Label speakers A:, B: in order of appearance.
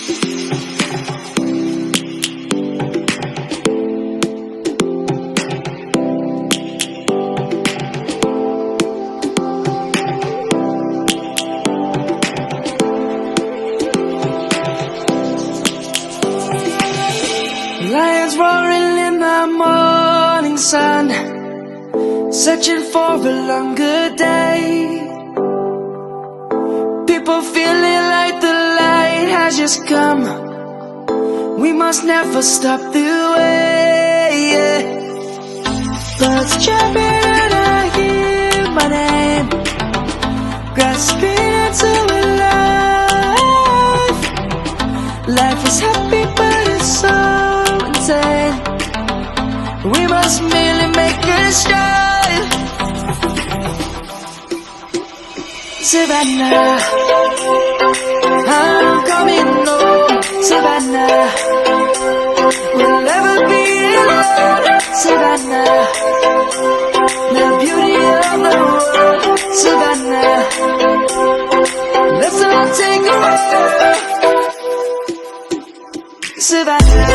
A: Lions roaring in the morning sun, searching for a longer day. People feeling like the light has just come. We must never stop the way. Birds chirping and I hear my name, grasping into a life. Life is happy but it's so insane. We must merely make a start. Savannah, I'm coming home. Savannah, we'll never be alone. Savannah, the beauty of the world. Savannah, let's all take a walk. Savannah.